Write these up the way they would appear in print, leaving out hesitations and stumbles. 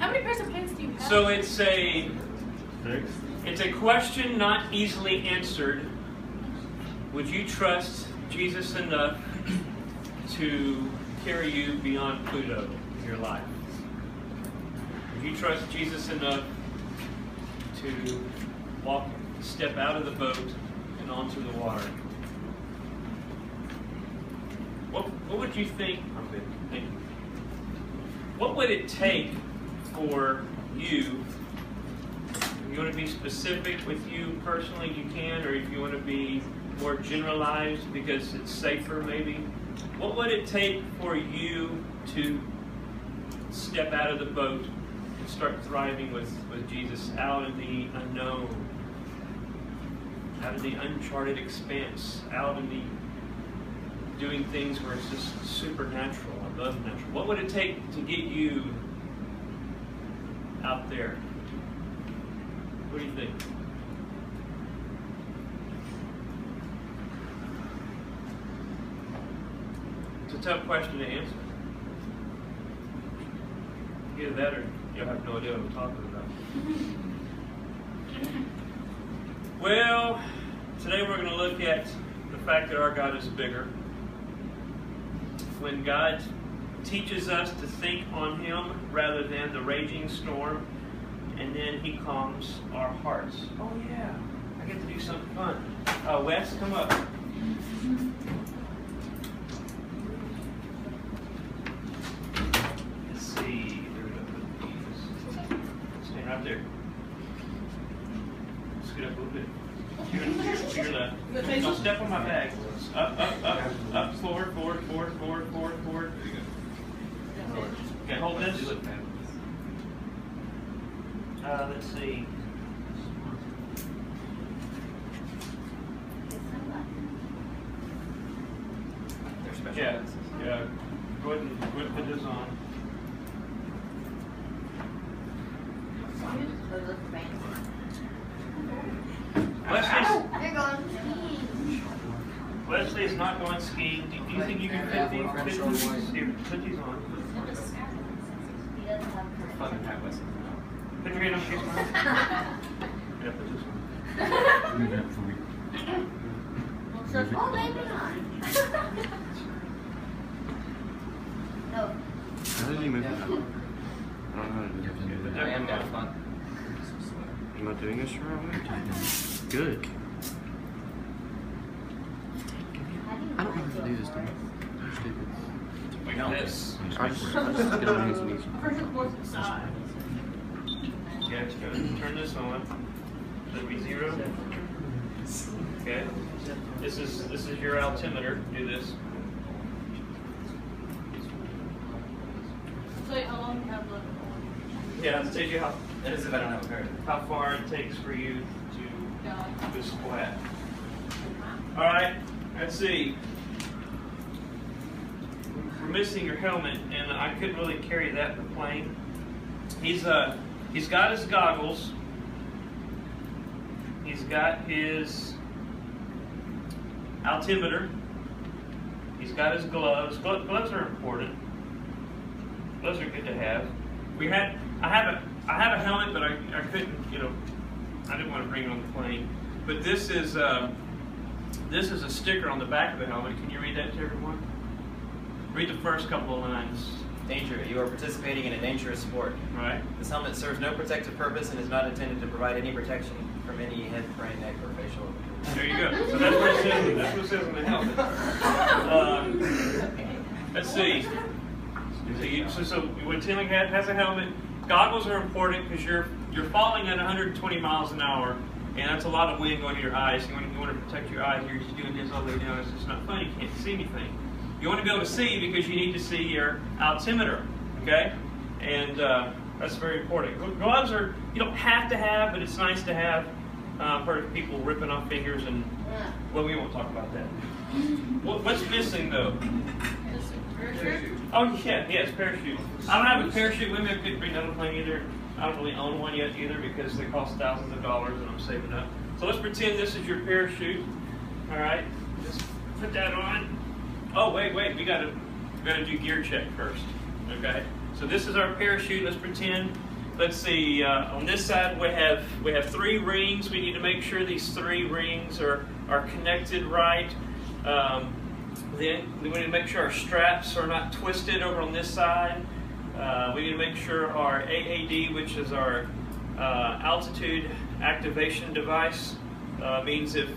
How many pairs of pants do you have? So it's a question not easily answered. Would you trust Jesus enough to carry you beyond Pluto in your life? Would you trust Jesus enough to step out of the boat and onto the water? What would you think? I'm good. Thank you. What would it take for you? If you want to be specific with you personally, you can, or if you want to be more generalized because it's safer maybe. What would it take for you to step out of the boat and start thriving with Jesus out in the unknown, out in the uncharted expanse, out in the doing things where it's just supernatural, above natural? What would it take to get you out there? What do you think? It's a tough question to answer. Either that or you'll have no idea what I'm talking about. Well, today we're going to look at the fact that our God is bigger. When God teaches us to think on Him rather than the raging storm, and then He calms our hearts. Oh yeah, I get to do something fun. Wes, come up. Let's see. Stand right there. Scoot up a little bit. To your left. Don't step on my bag. Up, forward. Okay, hold this. Let's see. Yeah. Go ahead and put this on. Wesley is not going skiing. Do you think you can fit these? Here, put these on. Put your hand on your face. Yeah, put this on. Oh, maybe not. No. How did you move that? I don't know how to do it. I am down fun. Am I doing this right way? Good. I don't know how to do this, dude. I'm stupid. Like this. I just get on my hands and knees. Yeah, turn this on. That'll be 0. Okay. This is your altimeter. Do this. So how long do you have left? Yeah, it tells you how. That is if I don't have a pair. How far it takes for you to do splat. All right. Let's see. We're missing your helmet, and I couldn't really carry that in the plane. He's got his goggles. He's got his altimeter. He's got his gloves. Gloves are important. Gloves are good to have. I have a helmet, but I couldn't, I didn't want to bring it on the plane. But this is a sticker on the back of the helmet. Can you read that to everyone? Read the first couple of lines. Danger. You are participating in a dangerous sport. Right. This helmet serves no protective purpose and is not intended to provide any protection from any head, brain, neck, or facial. There you go. So that's what it says. That's what it says on the helmet. Let's see. So when Tim has a helmet, goggles are important because you're falling at 120 miles an hour, and that's a lot of wind going to your eyes. You want to protect your eyes. You're just doing this all the way down. It's just not fun. You can't see anything. You want to be able to see because you need to see your altimeter. Okay, and that's very important. Gloves are you don't have to have, but it's nice to have. I've heard of people ripping off fingers, and well, we won't talk about that. What's missing though? Parachute? Oh yeah, it's parachute. I don't have a parachute with me. I couldn't bring that on the plane either. I don't really own one yet either because they cost thousands of dollars and I'm saving up. So let's pretend this is your parachute. All right, just put that on. Oh wait, we gotta do gear check first. Okay, so this is our parachute. Let's pretend let's see. On this side, we have 3 rings. We need to make sure these 3 rings are connected right. Then we need to make sure our straps are not twisted over on this side. We need to make sure our AAD, which is our altitude activation device, means if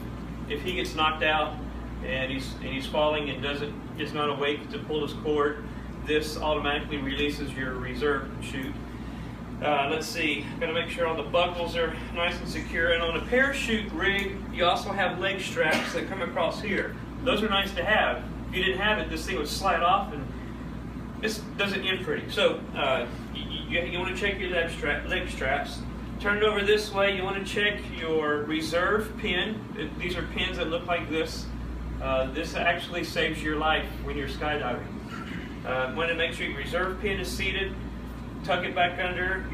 he gets knocked out and he's falling and is not awake to pull his cord, this automatically releases your reserve chute. Let's see, got to make sure all the buckles are nice and secure. And on a parachute rig, you also have leg straps that come across here. Those are nice to have. If you didn't have it, this thing would slide off and this doesn't end pretty. So you want to check your leg straps. Turn it over this way. You want to check your reserve pin. These are pins that look like this. This actually saves your life when you're skydiving. Want to make sure your reserve pin is seated. Tuck it back under.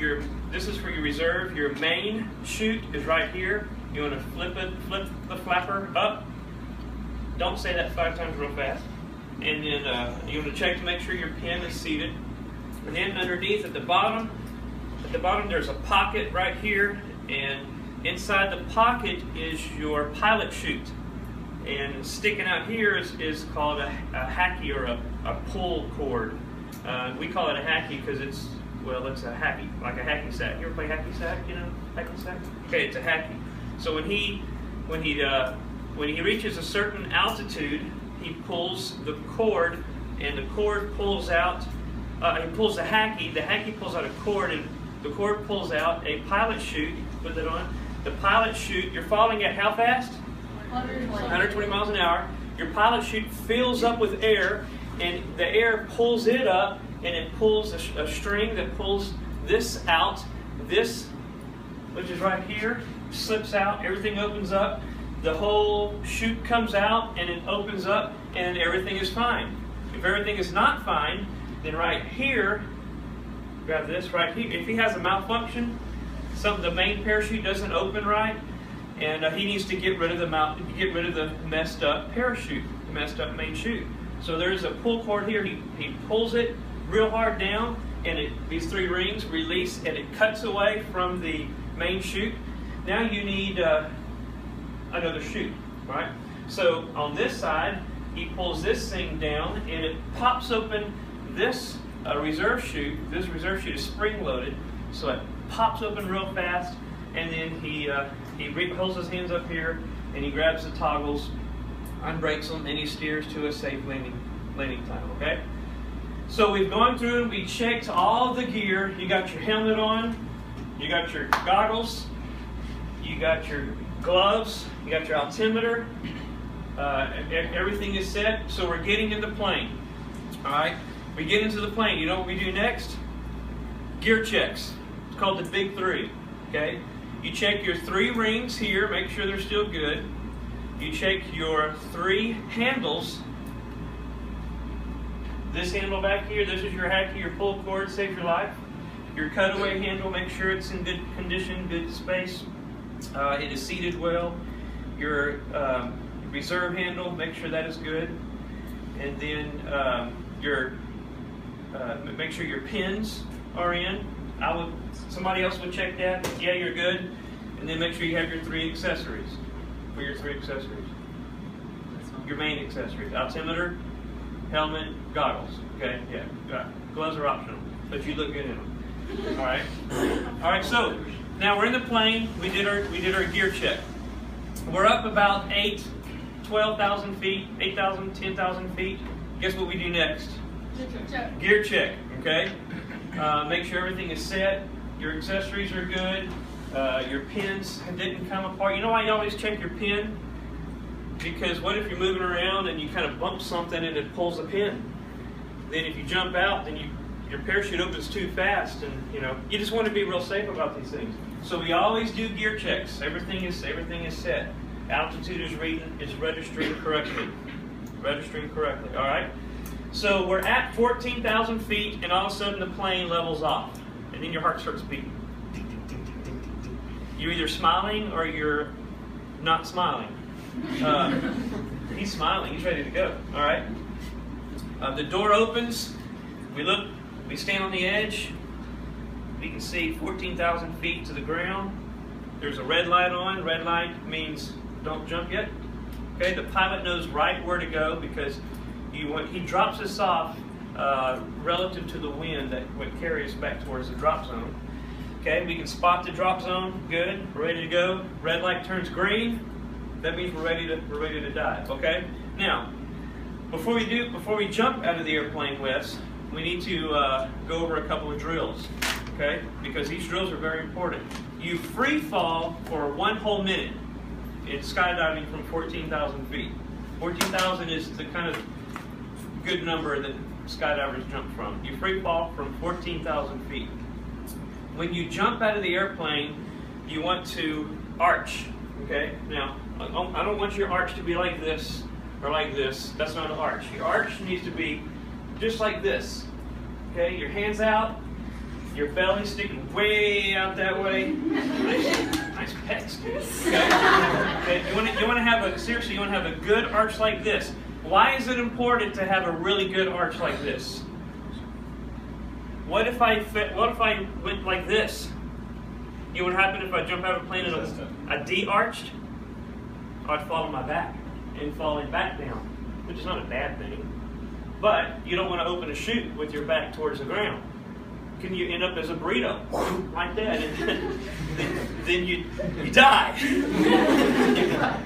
This is for your reserve. Your main chute is right here. You want to flip the flapper up. Don't say that 5 times real fast. And then you want to check to make sure your pin is seated. And then underneath at the bottom there's a pocket right here, and inside the pocket is your pilot chute. And sticking out here is called a hacky, or a pull cord. We call it a hacky because it's a hacky, like a hacky sack. You ever play hacky sack? You know, hacky sack? Okay, it's a hacky. So when he reaches a certain altitude, he pulls the cord, and the cord pulls out. He pulls the hacky. The hacky pulls out a cord, and the cord pulls out a pilot chute. Put that on. The pilot chute. You're falling at how fast? 120 miles an hour. Your pilot chute fills up with air, and the air pulls it up, and it pulls a string that pulls this out. This, which is right here, slips out. Everything opens up. The whole chute comes out, and it opens up, and everything is fine. If everything is not fine, then right here, grab this right here. If he has a malfunction, the main parachute doesn't open right, and he needs to get rid of the messed up parachute, the messed up main chute. So there's a pull cord here. He pulls it real hard down, and these 3 rings release, and it cuts away from the main chute. Now you need another chute, right? So on this side, he pulls this thing down, and it pops open this reserve chute. This reserve chute is spring-loaded, so it pops open real fast, and then he holds his hands up here, and he grabs the toggles, unbrakes them, and he steers to a safe landing time, okay? So we've gone through and we checked all the gear. You got your helmet on, you got your goggles, you got your gloves, you got your altimeter, everything is set, so we're getting in the plane. All right, we get into the plane. You know what we do next? Gear checks. It's called the Big 3. Okay, you check your 3 rings here, make sure they're still good. You check your 3 handles. This handle back here, this is your hacky, your pull cord, saves your life. Your cutaway handle, make sure it's in good condition, good space. It is seated well. Your reserve handle, make sure that is good. And then make sure your pins are in. Somebody else would check that. Yeah, you're good. And then make sure you have your 3 accessories. For your 3 accessories. Your main accessories. Altimeter, helmet, goggles. Okay, yeah. Gloves are optional, but you look good in them. All right. All right. So now we're in the plane. We did our gear check. We're up about 12,000 feet, 8,000, 10,000 feet. Guess what we do next? Gear check. Okay. Make sure everything is set. Your accessories are good. Your pins didn't come apart. You know why you always check your pin? Because what if you're moving around and you kind of bump something and it pulls the pin? Then if you jump out, then your parachute opens too fast, and you just want to be real safe about these things. So we always do gear checks. Everything is set. Altitude is registering correctly. All right. So we're at 14,000 feet, and all of a sudden the plane levels off, and then your heart starts beating. You're either smiling or you're not smiling. He's smiling. He's ready to go. All right. The door opens. We look. We stand on the edge. we can see 14,000 feet to the ground. There's a red light on. Red light means don't jump yet. Okay, the pilot knows right where to go because he drops us off relative to the wind that would carry us back towards the drop zone. Okay, we can spot the drop zone. Good, we're ready to go. Red light turns green. That means we're ready to dive. Okay. Now, before we jump out of the airplane, Wes, we need to go over a couple of drills. Okay, because these drills are very important. You free fall for 1 whole minute in skydiving from 14,000 feet. 14,000 is the kind of good number that skydivers jump from. You free fall from 14,000 feet. When you jump out of the airplane, you want to arch. Okay? Now, I don't want your arch to be like this or like this. That's not an arch. Your arch needs to be just like this. Okay? Your hands out, your belly sticking way out that way. Nice pecs, dude. Okay? You want to have a good arch like this. Why is it important to have a really good arch like this? What if I went like this? You know what happened if I jump out of a plane and I de-arched? I'd fall on my back and falling back down, which is not a bad thing. But you don't want to open a chute with your back towards the ground. Can you end up as a burrito like that? And then you die.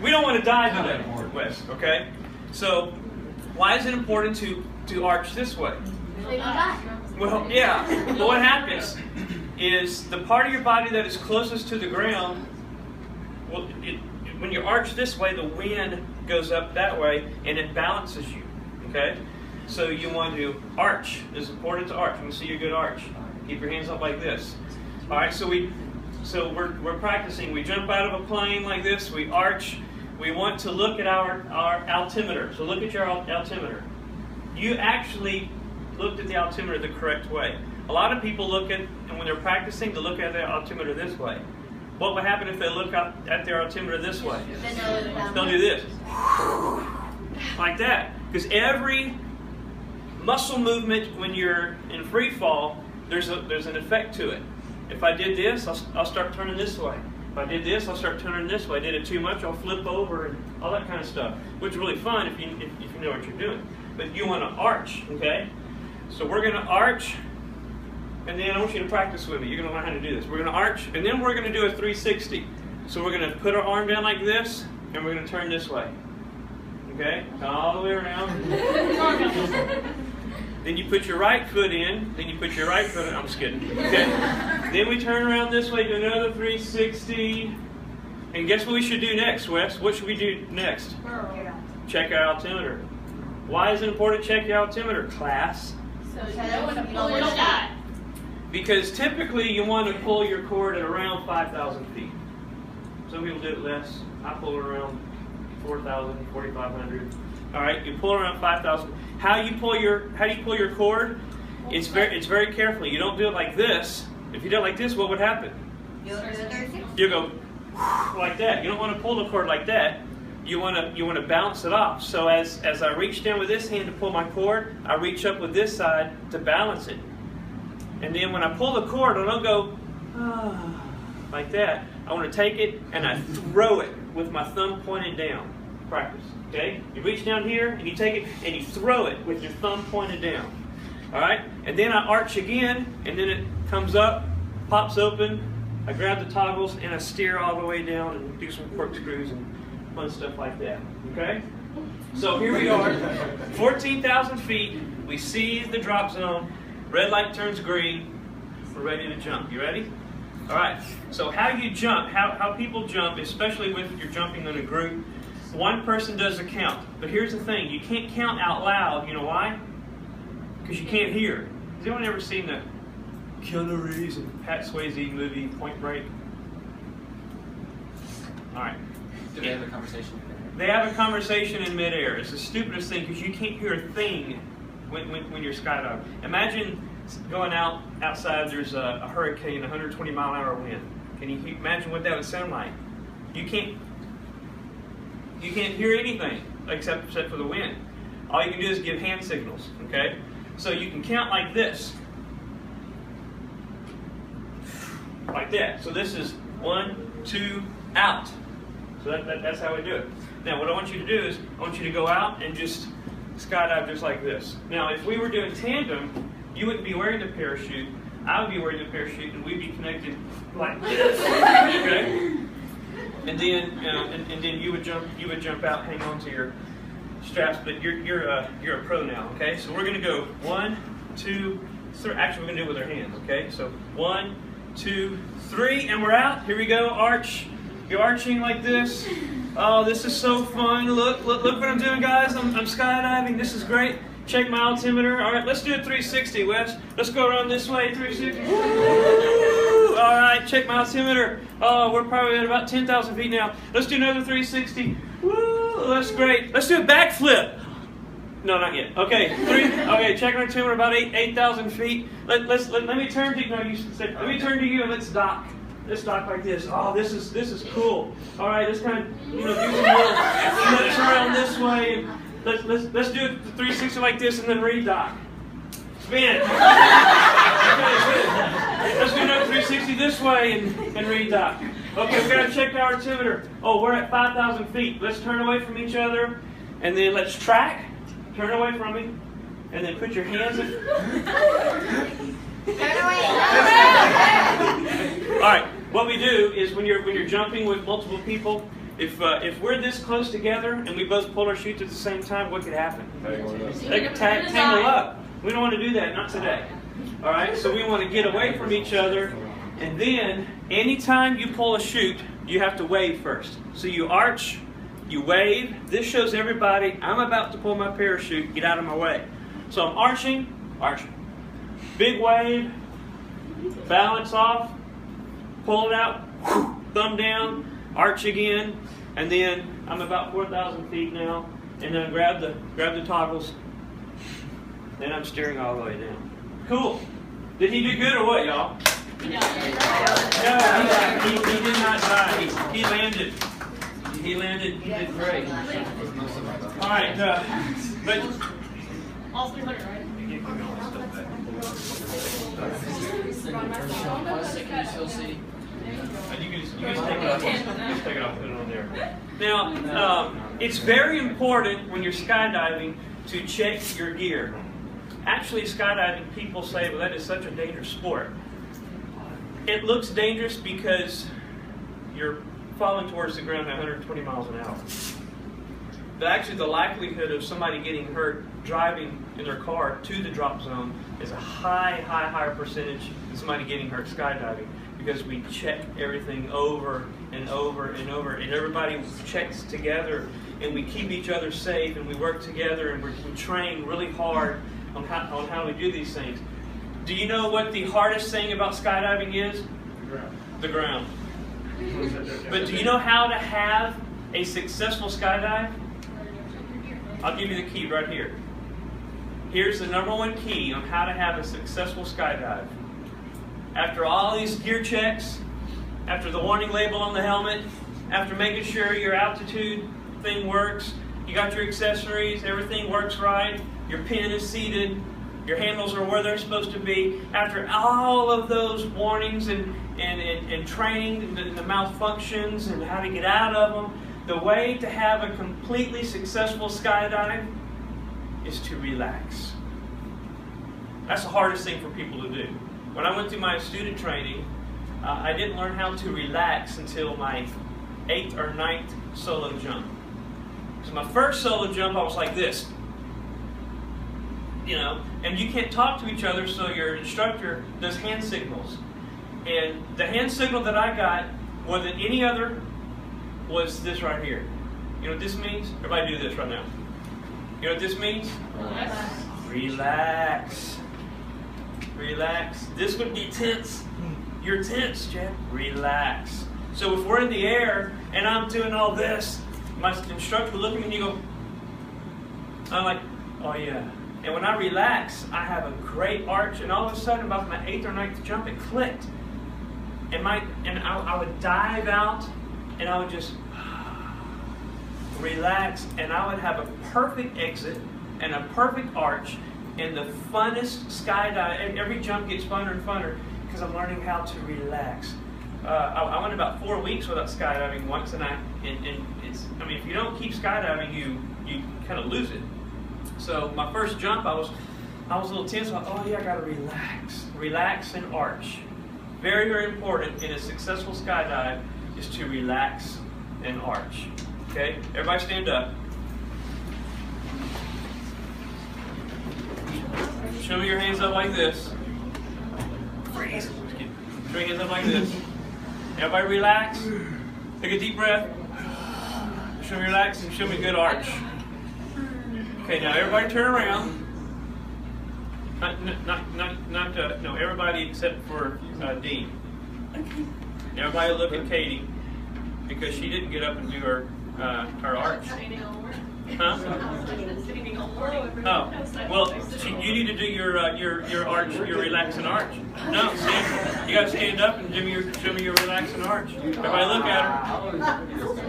We don't want to die today, Wes. Okay. So why is it important to arch this way? Well, yeah. But what happens is the part of your body that is closest to the ground, well, when you arch this way, the wind goes up that way and it balances you. Okay? So you want to arch. It's important to arch. You want to see a good arch. Keep your hands up like this. All right. So we're practicing. We jump out of a plane like this. We arch. We want to look at our altimeter. So look at your altimeter. You actually looked at the altimeter the correct way. A lot of people look at, and when they're practicing, they look at their altimeter this way. What would happen if they look at their altimeter this way? They'll do this. Like that. Because every muscle movement when you're in free fall, there's an effect to it. If I did this, I'll start turning this way. If I did this, I'll start turning this way. Did it too much, I'll flip over and all that kind of stuff, which is really fun if you know what you're doing. But you want to arch, okay? So we're going to arch, and then I want you to practice with me. You're going to learn how to do this. We're going to arch, and then we're going to do a 360. So we're going to put our arm down like this, and we're going to turn this way. Okay? All the way around. Then you put your right foot in. Then you put your right foot in. I'm just kidding. Okay? Then we turn around this way, do another 360. And guess what we should do next, Wes? What should we do next? Check our altimeter. Why is it important to check your altimeter, class? So you know when to pull your shot. Because typically you want to pull your cord at around 5,000 feet. Some people do it less. I pull it around 4,000, 4,500. All right, you pull around 5,000. How do you pull your cord? It's very carefully. You don't do it like this. If you do it like this, what would happen? You go like that. You don't want to pull the cord like that. You want to balance it off. So as I reach down with this hand to pull my cord, I reach up with this side to balance it. And then when I pull the cord, I don't go like that. I want to take it and I throw it with my thumb pointed down. Practice. Okay? You reach down here and you take it and you throw it with your thumb pointed down. All right? And then I arch again, and then it comes up, pops open. I grab the toggles and I steer all the way down and do some corkscrews and fun stuff like that. Okay? So here we are, 14,000 feet. We see the drop zone. Red light turns green. We're ready to jump. You ready? All right. So how you jump, how people jump, especially if you're jumping in a group, one person does the count. But here's the thing. You can't count out loud. You know why? Because you can't hear. Has anyone ever seen the Keanu Reeves and Pat Swayze movie Point Break? All right. Do they have a conversation? They have a conversation in midair. It's the stupidest thing because you can't hear a thing when you're skydiving. Imagine going outside, there's a hurricane, 120-mile-an-hour wind. Can you imagine what that would sound like? You can't hear anything except for the wind. All you can do is give hand signals, okay? So you can count like this. like that. So this is 1, 2, out. So that's how we do it. Now what I want you to do is, I want you to go out and just skydive just like this. Now if we were doing tandem, you wouldn't be wearing the parachute, I would be wearing the parachute, and we'd be connected like this. Okay? And then and then you would jump out, hang on to your straps, but you're a pro now, okay? So we're gonna go 1, 2, 3. Actually, we're gonna do it with our hands, okay? So 1, 2, 3, and we're out. Here we go. Arch. You're arching like this. Oh, this is so fun. Look what I'm doing, guys. I'm skydiving. This is great. Check my altimeter. All right, let's do a 360, Wes. Let's go around this way, 360. Woo! All right, check my altimeter. Oh, we're probably at about 10,000 feet now. Let's do another 360. Woo! That's great. Let's do a backflip. No, not yet. Okay, okay, check our altimeter about 8,000 feet. Let me turn to you. No, you should say, let me turn to you and let's dock. Let's dock like this. Oh, this is cool. All right, let's kind of do some little flips around this way. Let's do it 360 like this and then re-dock. Spin. Okay, good. Let's do another 360 this way and re-dock. Okay, we've got to check our altimeter. Oh, we're at 5,000 feet. Let's turn away from each other and then let's track. Turn away from me and then put your hands in. All right. What we do is when you're jumping with multiple people, if we're this close together and we both pull our chutes at the same time, what could happen? They could tangle up. We don't want to do that. Not today. All right. So we want to get away from each other, and then anytime you pull a chute, you have to wave first. So you arch, you wave. This shows everybody I'm about to pull my parachute. Get out of my way. So I'm arching. Big wave, balance off, pull it out, thumb down, arch again, and then I'm about 4,000 feet now, and then grab the toggles, then I'm steering all the way down. Cool. Did he do good or what, y'all? Yeah. No, he did not die. He landed. He landed. He did great. All right, but All 300, right? You can just take it off. Just take it off. Put it on there. Now, it's very important when you're skydiving to check your gear. Actually, skydiving, people say, well, that is such a dangerous sport. It looks dangerous because you're falling towards the ground at 120 miles an hour. But actually, the likelihood of somebody getting hurt driving in their car to the drop zone is a higher percentage than somebody getting hurt skydiving, because we check everything over and over and over, and everybody checks together, and we keep each other safe, and we work together, and we train really hard on how we do these things. Do you know what the hardest thing about skydiving is? The ground. But do you know how to have a successful skydive? I'll give you the key right here. Here's the #1 key on how to have a successful skydive. After all these gear checks, after the warning label on the helmet, after making sure your altitude thing works, you got your accessories, everything works right, your pin is seated, your handles are where they're supposed to be. After all of those warnings and training, the malfunctions and how to get out of them, the way to have a completely successful skydive is to relax. That's the hardest thing for people to do. When I went through my student training, I didn't learn how to relax until my 8th or 9th solo jump. So my first solo jump, I was like this. You know, and you can't talk to each other, so your instructor does hand signals. And the hand signal that I got more than any other was this right here. You know what this means? Everybody do this right now. You know what this means? Relax. Relax. This would be tense. You're tense, Jeff. Relax. So if we're in the air and I'm doing all this, my instructor will look at me and you go, I'm like, oh yeah. And when I relax, I have a great arch, and all of a sudden, about my 8th or 9th jump, it clicked. And I would dive out, and I would just relax, and I would have a perfect exit and a perfect arch and the funnest skydive. And every jump gets funner and funner because I'm learning how to relax. I went about 4 weeks without skydiving once, and it's, I mean, if you don't keep skydiving, you kind of lose it. So my first jump, I was a little tense. I thought, oh yeah, I got to relax and arch. Very, very important in a successful skydive is to relax and arch. Okay, everybody stand up. Show me your hands up like this. Freeze. Show your hands up like this. Everybody relax. Take a deep breath. Show me relax and show me good arch. Okay, now everybody turn around. No, everybody except for Dean. Everybody look at Katie because she didn't get up and do her arch. Huh? Oh, well, you need to do your arch, your relax and arch. No, stand. You got to stand up and show me your relax and arch. Everybody look at her.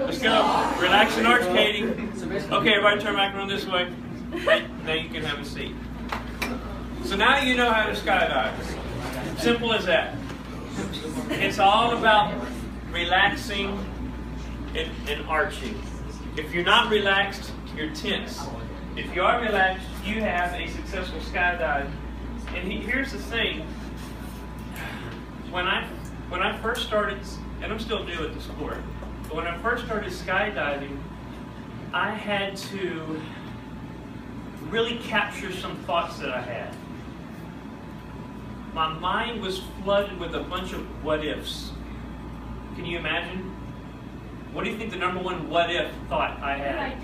Let's go. Relax and arch, Katie. Okay, everybody turn back around this way. Now you can have a seat. So now you know how to skydive. Simple as that. It's all about relaxing and arching. If you're not relaxed, you're tense. If you are relaxed, you have a successful skydive. And here's the thing. When I first started, and I'm still new at the sport, but when I first started skydiving, I had to really capture some thoughts that I had. My mind was flooded with a bunch of what ifs. Can you imagine? What do you think the number one what if thought I had?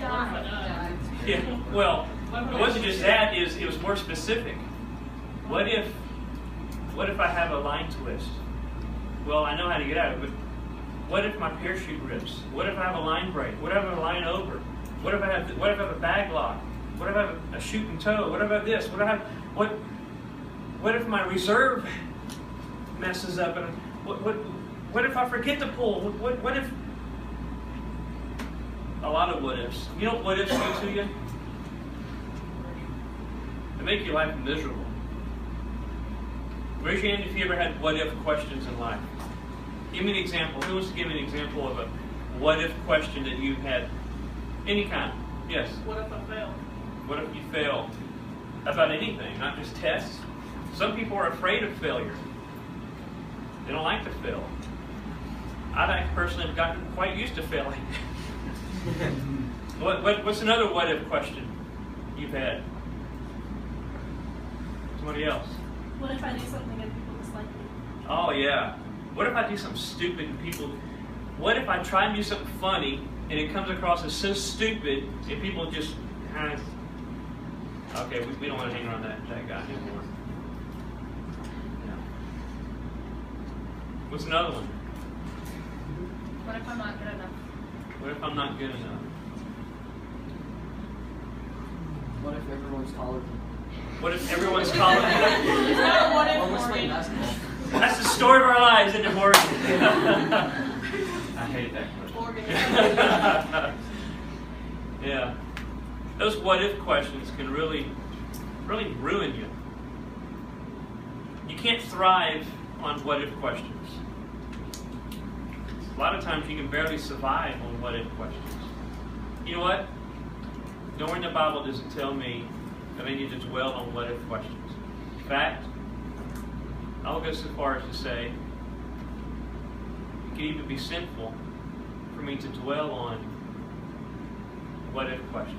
Yeah, well, it wasn't just that, it was more specific. What if I have a line twist? Well, I know how to get out of it, but what if my parachute rips? What if I have a line break? What if I have a line over? What if I have a bag lock? What if I have a shoot and tow? What if I have this? What if my reserve messes up? And what if I forget to pull? What if? A lot of what ifs. You know what what ifs do to you? They make your life miserable. Raise your hand if you ever had what if questions in life. Give me an example. Who wants to give me an example of a what if question that you've had? Any kind. Yes. What if I fail? What if you fail? About anything, not just tests. Some people are afraid of failure. They don't like to fail. I personally have gotten quite used to failing. What's another what if question you've had? Somebody else? What if I do something and people dislike me? Oh yeah. What if I do something stupid and people? What if I try and do something funny and it comes across as so stupid and people just kind of? Okay, we don't want to hang around that guy anymore. Yeah. What's another one? What if I'm not good enough? What if I'm not good enough? What if everyone's taller than me? What if everyone's taller than me? Is that what if Almost Morgan? like basketball. That's the story of our lives, isn't it, Morgan? I hate that question. Morgan. Yeah. Those what if questions can really ruin you. You can't thrive on what if questions. A lot of times you can barely survive on what if questions. You know what? Nowhere in the Bible does it tell me that I need to dwell on what if questions. In fact, I'll go so far as to say it can even be sinful for me to dwell on what if questions.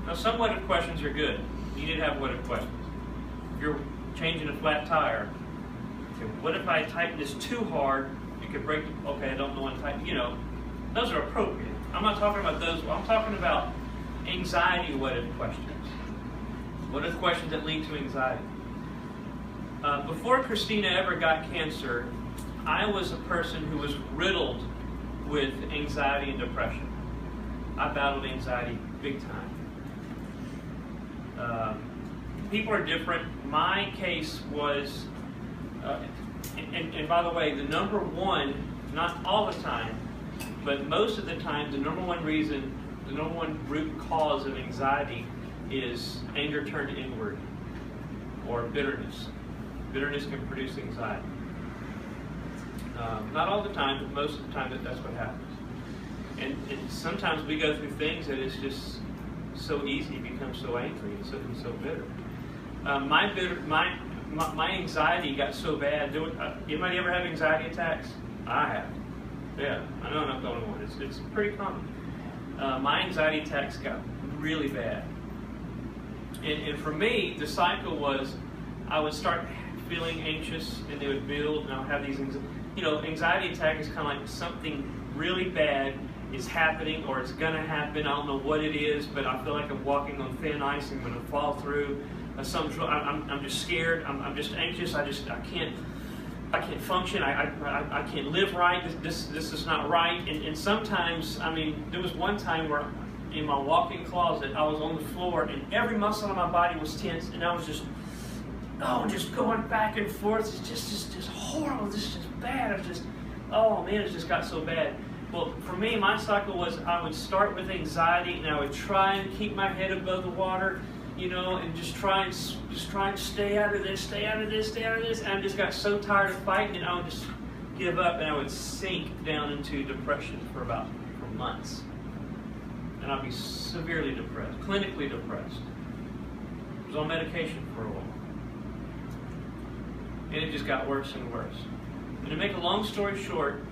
Now, some what if questions are good. You need to have what if questions. If you're changing a flat tire, okay, what if I tighten this too hard? It could break. Okay, I don't know when to tighten. You know, those are appropriate. I'm not talking about those. I'm talking about anxiety what if questions. What if questions that lead to anxiety? Before Christina ever got cancer, I was a person who was riddled with anxiety and depression. I battled anxiety big time. People are different. My case was, and by the way, the number one, not all the time, but most of the time, the number one reason, the number one root cause of anxiety is anger turned inward or bitterness. Bitterness can produce anxiety. Not all the time, but most of the time that's what happens. And sometimes we go through things that it's just so easy to become so angry and so bitter. My anxiety got so bad. Anybody ever have anxiety attacks? I have. Yeah, I know I'm not the only one. It's pretty common. My anxiety attacks got really bad. And for me, the cycle was I would start feeling anxious and they would build and I would have these, anxiety attack is kind of like something really bad is happening or it's going to happen. I don't know what it is, but I feel like I'm walking on thin ice and I'm going to fall through. I'm just scared. I'm just anxious. I can't function. I can't live right. This is not right. And sometimes, there was one time where in my walk-in closet, I was on the floor and every muscle in my body was tense and I was just going back and forth. It's just horrible. This is just bad. It just got so bad. Well, for me, my cycle was I would start with anxiety and I would try and keep my head above the water, and just try and stay out of this. And I just got so tired of fighting and I would just give up and I would sink down into depression for months. And I'd be severely depressed, clinically depressed. I was on medication for a while. And it just got worse and worse. And to make a long story short,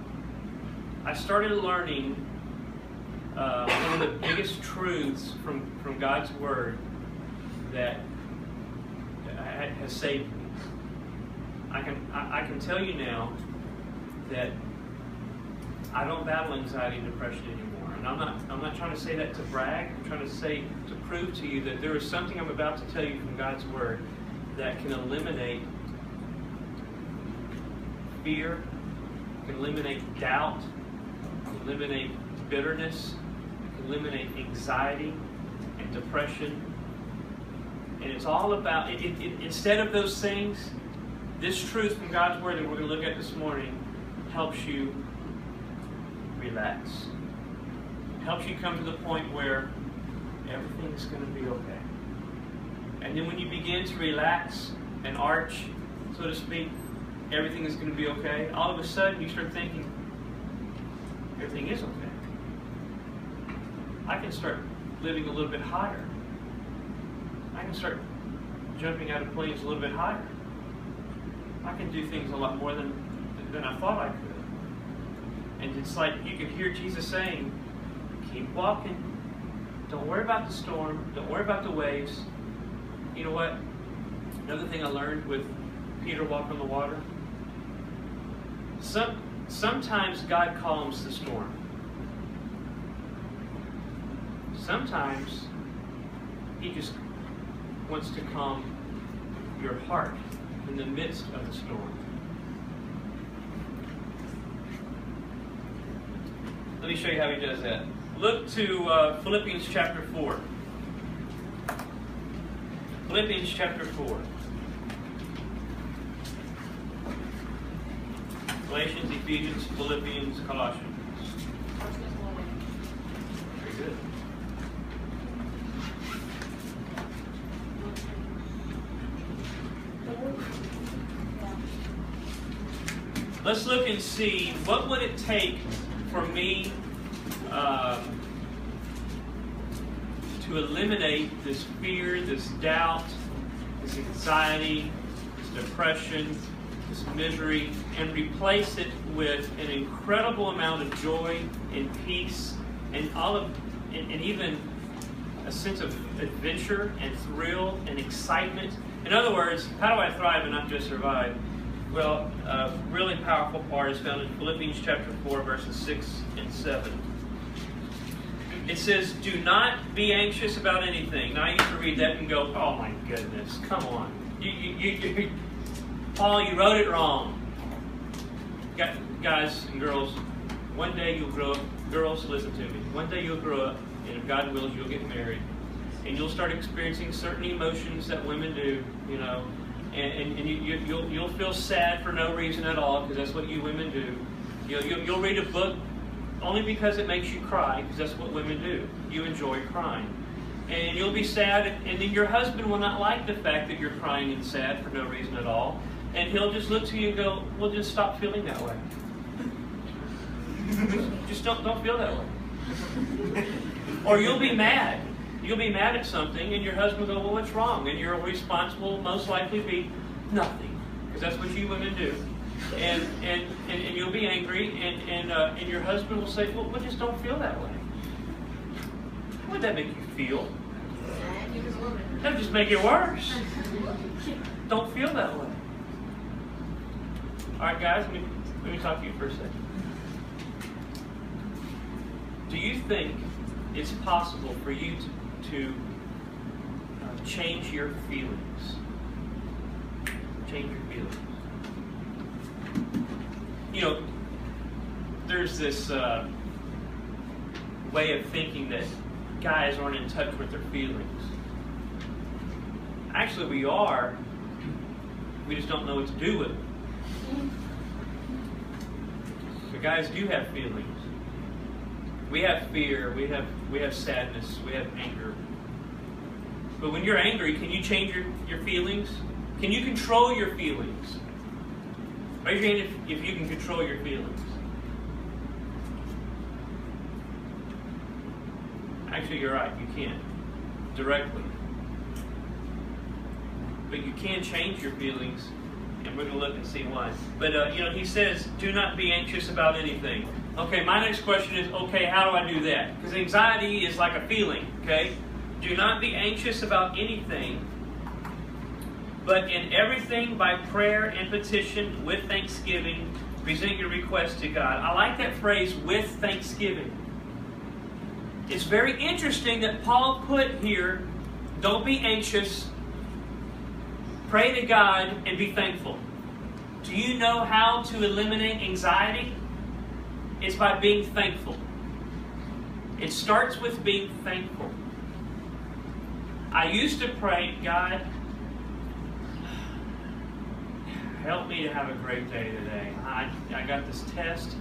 I started learning one of the biggest truths from God's Word that has saved me. I can tell you now that I don't battle anxiety and depression anymore. And I'm not trying to say that to brag. I'm trying to prove to you that there is something I'm about to tell you from God's Word that can eliminate fear, can eliminate doubt, can eliminate bitterness, can eliminate anxiety and depression. And it's all about, instead of those things, this truth from God's Word that we're going to look at this morning helps you relax. Helps you come to the point where everything is going to be okay. And then when you begin to relax and arch, so to speak, everything is going to be okay, all of a sudden you start thinking, everything is okay. I can start living a little bit higher. I can start jumping out of planes a little bit higher. I can do things a lot more than I thought I could. And it's like you can hear Jesus saying, keep walking. Don't worry about the storm. Don't worry about the waves. You know what? Another thing I learned with Peter walking on the water, sometimes God calms the storm. Sometimes He just wants to calm your heart in the midst of the storm. Let me show you how He does that. Look to Philippians chapter 4. Philippians chapter 4. Galatians, Ephesians, Philippians, Colossians. Very good. Let's look and see what would it take for me to eliminate this fear, this doubt, this anxiety, this depression, this misery, and replace it with an incredible amount of joy and peace and even a sense of adventure and thrill and excitement. In other words, how do I thrive and not just survive? Well, a really powerful part is found in Philippians chapter 4, verses 6 and 7. It says, do not be anxious about anything. Now, I used to read that and go, oh my goodness, come on. Paul, you wrote it wrong. Guys and girls, one day you'll grow up. Girls, listen to me. One day you'll grow up, and if God wills, you'll get married. And you'll start experiencing certain emotions that women do, and you'll feel sad for no reason at all, because that's what you women do. You'll read a book only because it makes you cry, because that's what women do. You enjoy crying. And you'll be sad, and then your husband will not like the fact that you're crying and sad for no reason at all. And he'll just look to you and go, well, just stop feeling that way. Just don't feel that way. Or you'll be mad. You'll be mad at something, and your husband will go, well, what's wrong? And your response will most likely be, nothing. Because that's what you women do. And you'll be angry, and your husband will say, well, just don't feel that way. What would that make you feel? That would just make it worse. Don't feel that way. All right, guys, let me talk to you for a second. Do you think it's possible for you to change your feelings? Change your feelings. You know, there's this way of thinking that guys aren't in touch with their feelings. Actually, we are. We just don't know what to do with them. But guys do have feelings. We have fear. We have sadness. We have anger. But when you're angry, can you change your feelings? Can you control your feelings? Raise your hand if you can control your feelings. Actually, you're right. You can't directly. But you can change your feelings, and we're going to look and see why. But, he says, do not be anxious about anything. Okay, my next question is, okay, how do I do that? Because anxiety is like a feeling, okay? Do not be anxious about anything, but in everything by prayer and petition with thanksgiving, present your request to God. I like that phrase, with thanksgiving. It's very interesting that Paul put here, don't be anxious, pray to God, and be thankful. Do you know how to eliminate anxiety? It's by being thankful. It starts with being thankful. I used to pray, God, help me to have a great day today. I got this test,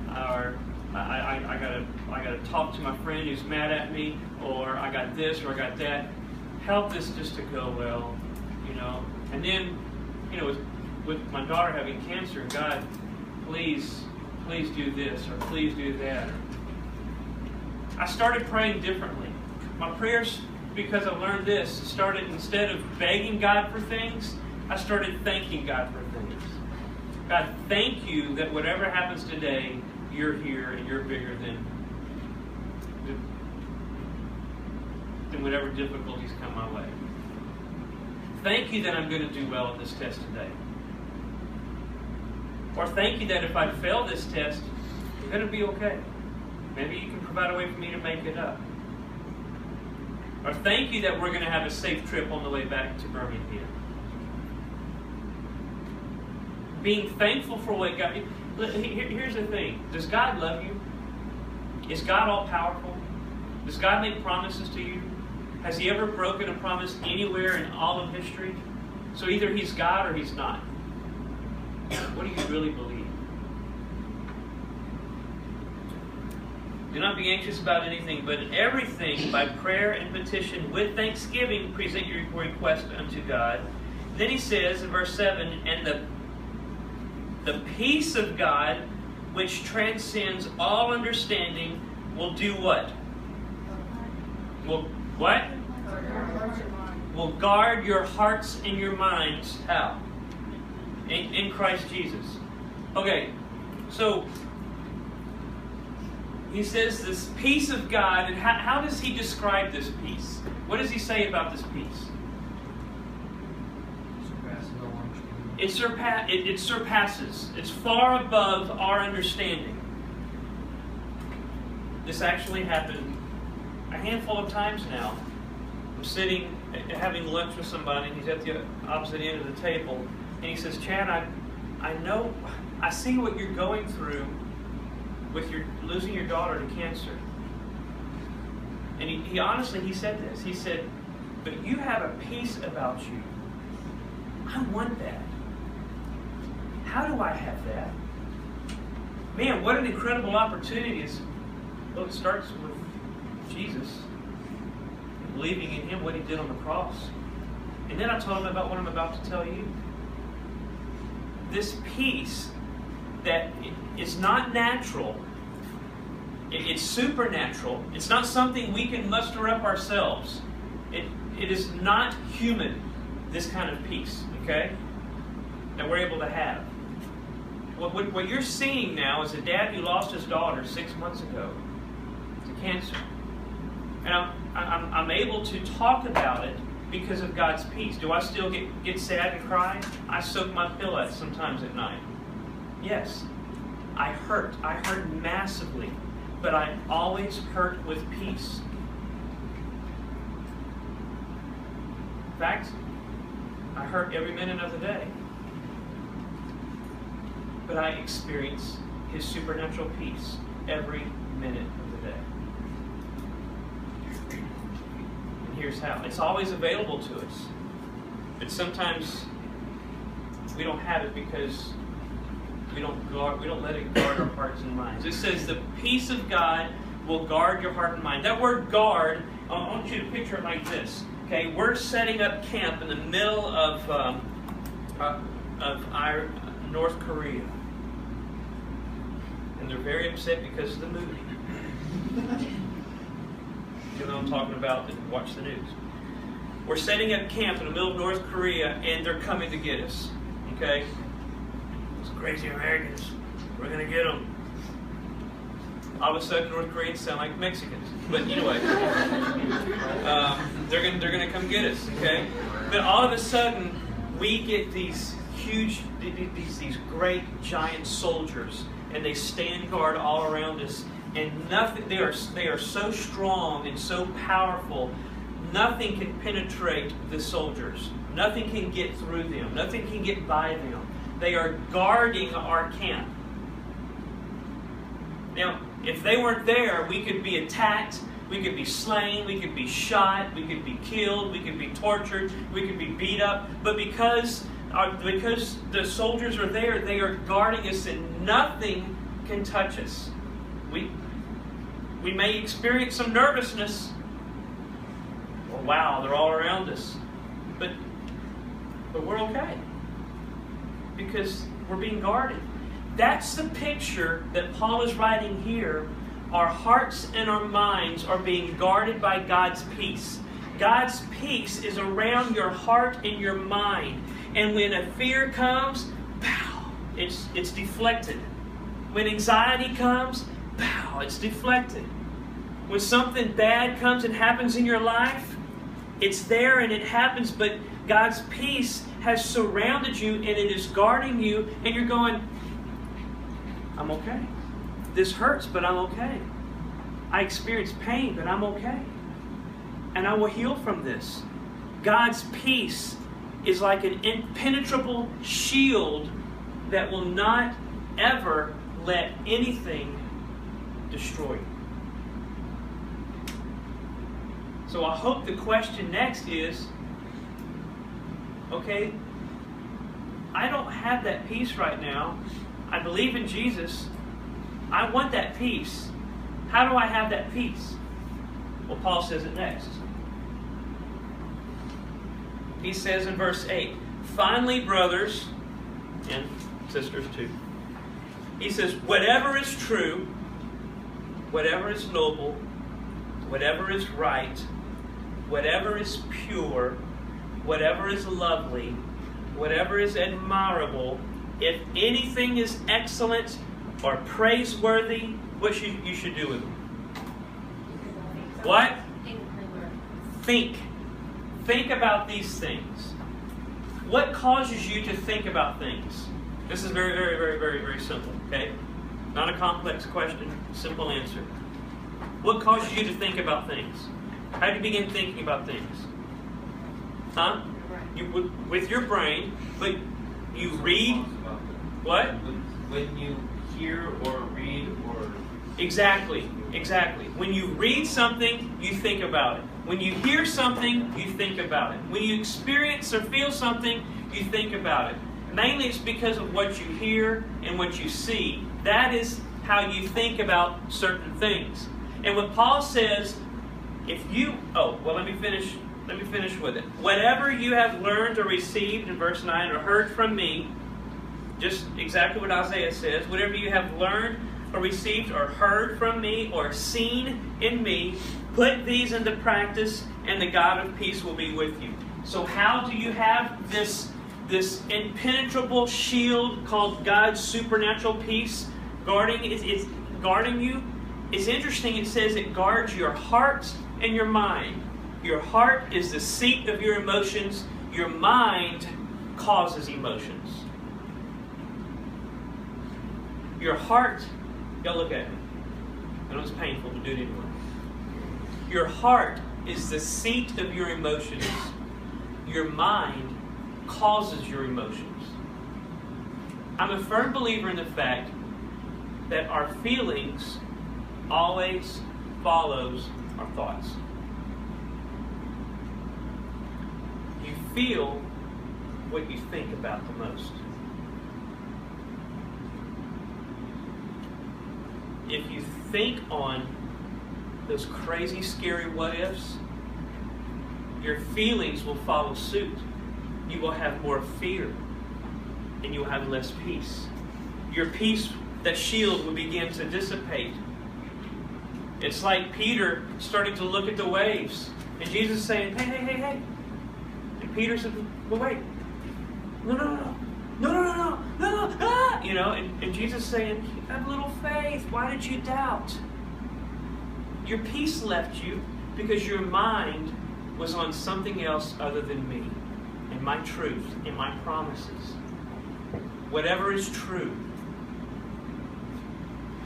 or I gotta talk to my friend who's mad at me, or I got this, or I got that. Help this just to go well, And then, with my daughter having cancer, God, please do this, or please do that. I started praying differently. My prayers, because I learned this, started, instead of begging God for things, I started thanking God for things. God, thank you that whatever happens today, you're here and you're bigger than whatever difficulties come my way. Thank you that I'm going to do well at this test today. Or thank you that if I fail this test, I'm going to be okay. Maybe you can provide a way for me to make it up. Or thank you that we're going to have a safe trip on the way back to Birmingham. Being thankful for what God... Here's the thing. Does God love you? Is God all-powerful? Does God make promises to you? Has He ever broken a promise anywhere in all of history? So either He's God or He's not. What do you really believe? Do not be anxious about anything, but in everything, by prayer and petition, with thanksgiving, present your request unto God. Then he says in verse 7, and the peace of God, which transcends all understanding, will do what? Will what? Will guard your hearts and your minds. How? In Christ Jesus. Okay, so he says this peace of God, and how does he describe this peace? What does he say about this peace? It surpasses. It's far above our understanding. This actually happened a handful of times now. I'm sitting, having lunch with somebody, and he's at the opposite end of the table, and he says, Chad, I know, I see what you're going through with your losing your daughter to cancer. And he honestly, he said this. He said, but you have a peace about you. I want that. How do I have that? Man, what an incredible opportunity. Well, it starts with Jesus. Believing in Him, what He did on the cross. And then I told him about what I'm about to tell you. this peace that is not natural. It's supernatural. It's not something we can muster up ourselves. It is not human, this kind of peace, okay, that we're able to have. What you're seeing now is a dad who lost his daughter 6 months ago to cancer. And I'm able to talk about it because of God's peace. Do I still get sad and cry? I soak my pillow sometimes at night. Yes. I hurt. I hurt massively. But I always hurt with peace. In fact, I hurt every minute of the day. But I experience His supernatural peace every minute of the day. And here's how. It's always available to us. But sometimes we don't have it because we don't let it guard our hearts and minds. It says the peace of God will guard your heart and mind. That word guard, I want you to picture it like this. Okay, we're setting up camp in the middle of our North Korea. And they're very upset because of the movie. You know what I'm talking about, that watch the news. We're setting up camp in the middle of North Korea and they're coming to get us. Okay? Those crazy Americans. We're going to get them. All of a sudden, North Koreans sound like Mexicans. But anyway, they're going to come get us, okay? But all of a sudden, we get these huge, these great giant soldiers, and they stand guard all around us. And nothing, they are so strong and so powerful. Nothing can penetrate the soldiers. Nothing can get through them. Nothing can get by them. They are guarding our camp. Now, if they weren't there, we could be attacked, we could be slain, we could be shot, we could be killed, we could be tortured, we could be beat up. But because the soldiers are there, they are guarding us and nothing can touch us. We may experience some nervousness. Well, wow, they're all around us. But we're okay. Because we're being guarded. That's the picture that Paul is writing here. Our hearts and our minds are being guarded by God's peace. God's peace is around your heart and your mind. And when a fear comes, pow, it's deflected. When anxiety comes, pow, it's deflected. When something bad comes and happens in your life, it's there and it happens, but God's peace has surrounded you and it is guarding you, and you're going, I'm okay. This hurts, but I'm okay. I experience pain, but I'm okay. And I will heal from this. God's peace is like an impenetrable shield that will not ever let anything destroy you. So I hope the question next is, okay, I don't have that peace right now. I believe in Jesus. I want that peace. How do I have that peace? Well, Paul says it next. He says in verse 8, finally, brothers and sisters too, he says, whatever is true, whatever is noble, whatever is right, whatever is pure, whatever is lovely, whatever is admirable, if anything is excellent or praiseworthy, what you should do with them? What? Think. Think about these things. What causes you to think about things? This is very, very, very, very, very simple, okay? Not a complex question, simple answer. What causes you to think about things? How do you begin thinking about things? Huh? With your brain, but you read. What? When you hear or read or... Exactly. When you read something, you think about it. When you hear something, you think about it. When you experience or feel something, you think about it. Mainly it's because of what you hear and what you see. That is how you think about certain things. And what Paul says, let me finish with it. Whatever you have learned or received in verse 9 or heard from me, Just exactly what Isaiah says. Whatever you have learned or received or heard from me or seen in me, put these into practice, and the God of peace will be with you. So how do you have this impenetrable shield called God's supernatural peace guarding? It's guarding you. It's interesting. It says it guards your heart and your mind. Your heart is the seat of your emotions. Your mind causes emotions. Your heart, y'all look at me. I know it's painful to do it anyway. Your heart is the seat of your emotions. Your mind causes your emotions. I'm a firm believer in the fact that our feelings always follows our thoughts. You feel what you think about the most. If you think on those crazy, scary what-ifs, your feelings will follow suit. You will have more fear, and you will have less peace. Your peace, that shield, will begin to dissipate. It's like Peter starting to look at the waves, and Jesus saying, hey. And Peter said, well, wait. No. Ah! You know, and Jesus saying, you have little faith. Why did you doubt? Your peace left you because your mind was on something else other than me and my truth and my promises. Whatever is true,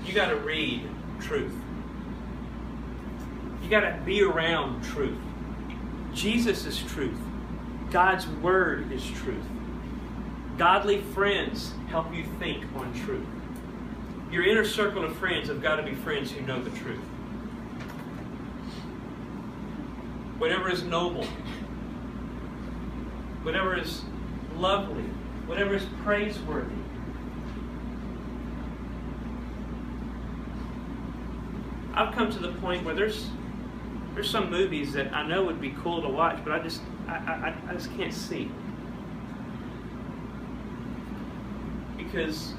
you got to read truth. You got to be around truth. Jesus is truth. God's word is truth. Godly friends help you think on truth. Your inner circle of friends have got to be friends who know the truth. Whatever is noble, whatever is lovely, whatever is praiseworthy. I've come to the point where there's some movies that I know would be cool to watch, but I just can't see. Because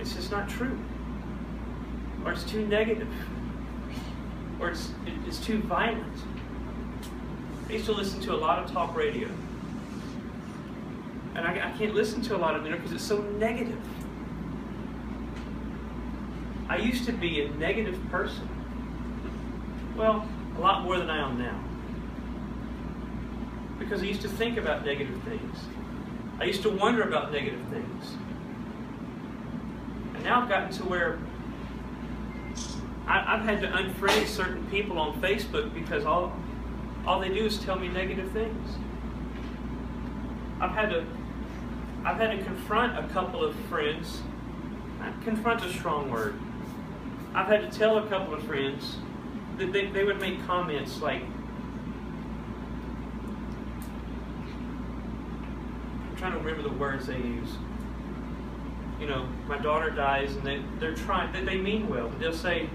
it's just not true. Or it's too negative. Or it's too violent. I used to listen to a lot of talk radio. And I can't listen to a lot of it because it's so negative. I used to be a negative person. Well, a lot more than I am now. Because I used to think about negative things. I used to wonder about negative things. And now I've gotten to where I've had to unfriend certain people on Facebook because all they do is tell me negative things. I've had to confront a couple of friends. Confront's a strong word. I've had to tell a couple of friends that they would make comments like, I'm trying to remember the words they use. You know, my daughter dies and they're trying, they mean well, but they'll say,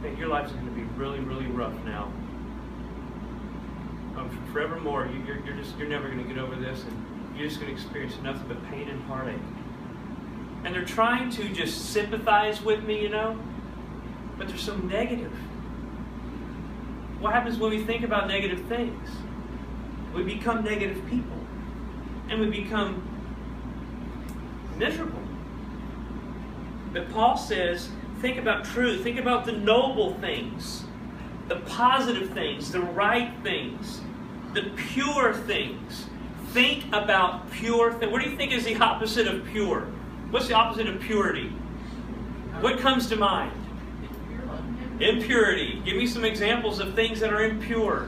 hey, your life's going to be really, really rough now. Forevermore, you're never going to get over this, and you're just going to experience nothing but pain and heartache. And they're trying to just sympathize with me, you know, but they're so negative. What happens when we think about negative things? We become negative people, and we become miserable. But Paul says, think about truth. Think about the noble things, the positive things, the right things, the pure things. Think about pure things. What do you think is the opposite of pure? What's the opposite of purity? What comes to mind? Impurity. Give me some examples of things that are impure.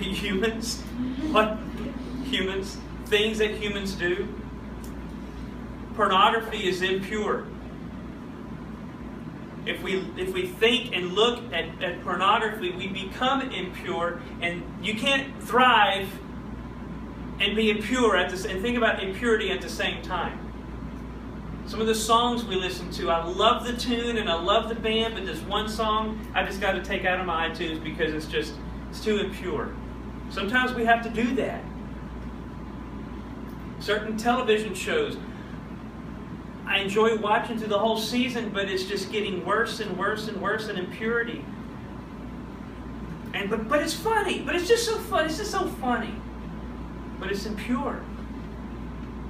Humans? What? Humans? Things that humans do? Pornography is impure. If we think and look at pornography, we become impure, and you can't thrive and be impure and think about impurity at the same time. Some of the songs we listen to, I love the tune and I love the band, but there's one song I just got to take out of my iTunes because it's too impure. Sometimes we have to do that. certain television shows. I enjoy watching through the whole season, but it's just getting worse and worse and worse in impurity. But it's funny. But it's just so fun. It's just so funny. But it's impure.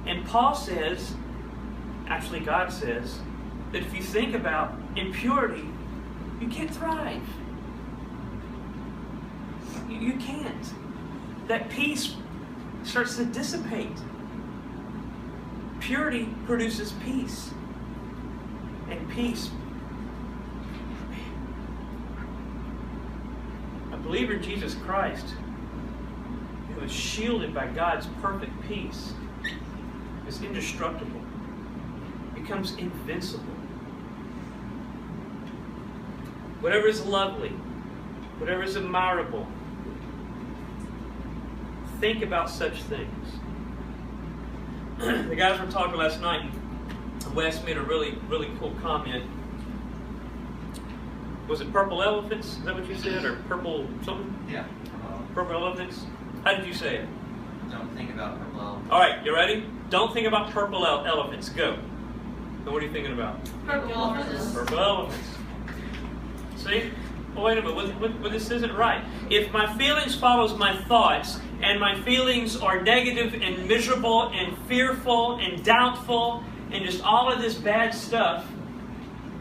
And Paul says, actually God says, that if you think about impurity, you can't thrive. You can't. That peace starts to dissipate. Purity produces peace. And peace. A believer in Jesus Christ who is shielded by God's perfect peace is indestructible. Becomes invincible. Whatever is lovely, whatever is admirable, think about such things. The guys were talking last night. Wes made a really, really cool comment. Was it purple elephants? Is that what you said? Or purple something? Yeah. Purple elephants? How did you say it? Don't think about purple elephants. All right, you ready? Don't think about purple elephants. Go. So what are you thinking about? Purple elephants. Purple elephants. See? Well, wait a minute. Well, this isn't right. If my feelings follows my thoughts, and my feelings are negative and miserable and fearful and doubtful and just all of this bad stuff,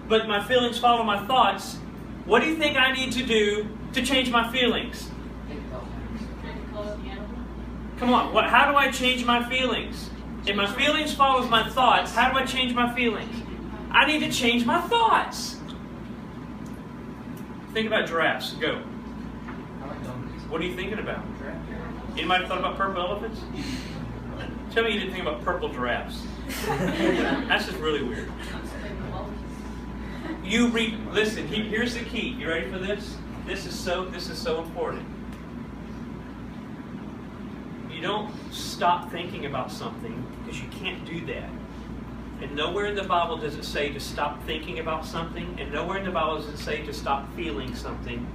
but my feelings follow my thoughts, what do you think I need to do to change my feelings? Come on. How do I change my feelings? If my feelings follows my thoughts, how do I change my feelings? I need to change my thoughts. Think about giraffes. Go. What are you thinking about? Anybody thought about purple elephants? Tell me you didn't think about purple giraffes. That's just really weird. Listen, here's the key. You ready for this? This is so important. You don't stop thinking about something because you can't do that. And nowhere in the Bible does it say to stop thinking about something, and nowhere in the Bible does it say to stop feeling something.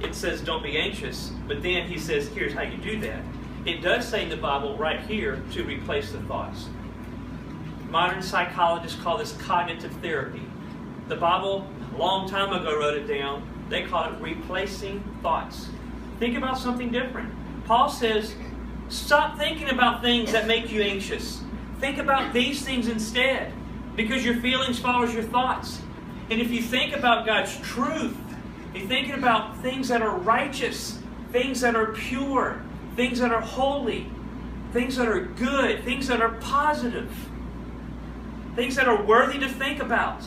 It says don't be anxious, but then he says here's how you do that. It does say in the Bible right here to replace the thoughts. Modern psychologists call this cognitive therapy. The Bible, a long time ago, wrote it down. They call it replacing thoughts. Think about something different. Paul says, stop thinking about things that make you anxious. Think about these things instead, because your feelings follows your thoughts. And if you think about God's truth, you're thinking about things that are righteous, things that are pure, things that are holy, things that are good, things that are positive, things that are worthy to think about,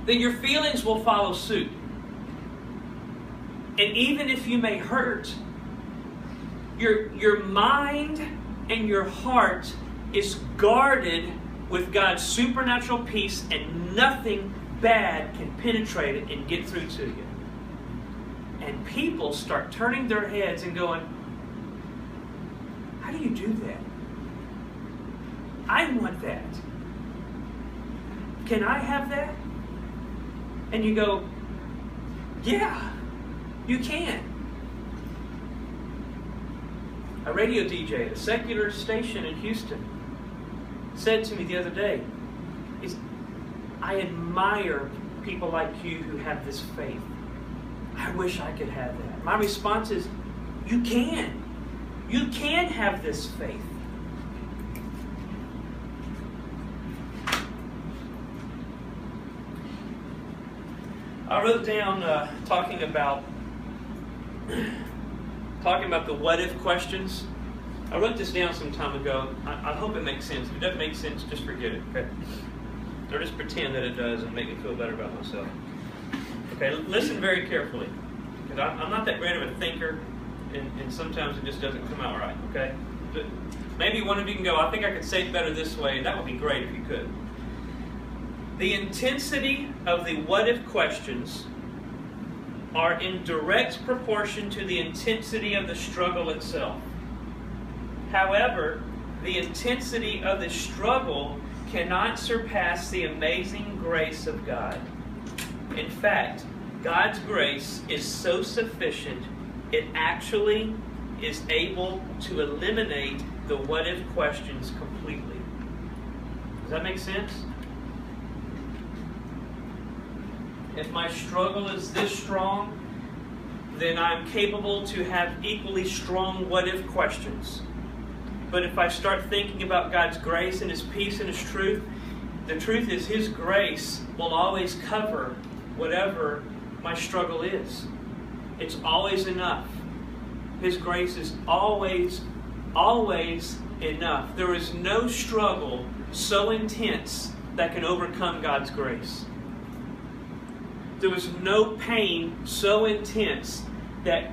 then your feelings will follow suit. And even if you may hurt, your mind and your heart is guarded with God's supernatural peace, and nothing bad can penetrate it and get through to you. And people start turning their heads and going, how do you do that? I want that. Can I have that? And you go, yeah, you can. A radio DJ at a secular station in Houston said to me the other day, I admire people like you who have this faith. I wish I could have that. My response is, you can. You can have this faith. I wrote down talking about the what-if questions. I wrote this down some time ago. I hope it makes sense. If it doesn't make sense, just forget it, okay? Or just pretend that it does and make me feel better about myself. Okay, listen very carefully. Because I'm not that great of a thinker, and sometimes it just doesn't come out right, okay? But maybe one of you can go, I think I could say it better this way. That would be great if you could. The intensity of the what-if questions are in direct proportion to the intensity of the struggle itself. However, the intensity of the struggle cannot surpass the amazing grace of God. In fact, God's grace is so sufficient, it actually is able to eliminate the what-if questions completely. Does that make sense? If my struggle is this strong, then I'm capable to have equally strong what-if questions. But if I start thinking about God's grace and His peace and His truth, the truth is His grace will always cover whatever my struggle is. It's always enough. His grace is always, always enough. There is no struggle so intense that can overcome God's grace. There is no pain so intense that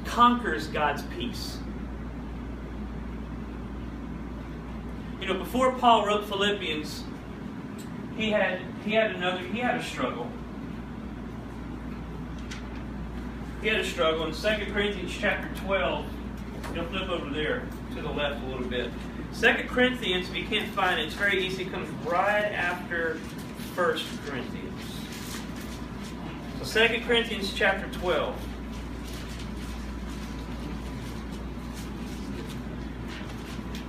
conquers God's peace. You know, before Paul wrote Philippians, he had a struggle. He had a struggle in 2 Corinthians chapter 12. You'll flip over there to the left a little bit. 2 Corinthians, if you can't find it, it's very easy. It comes right after 1 Corinthians. So 2 Corinthians chapter 12.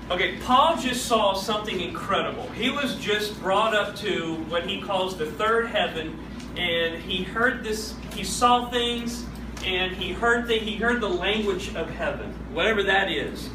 Okay, Paul just saw something incredible. He was just brought up to what he calls the third heaven, and he heard this, he saw things, and he heard the language of heaven, whatever that is.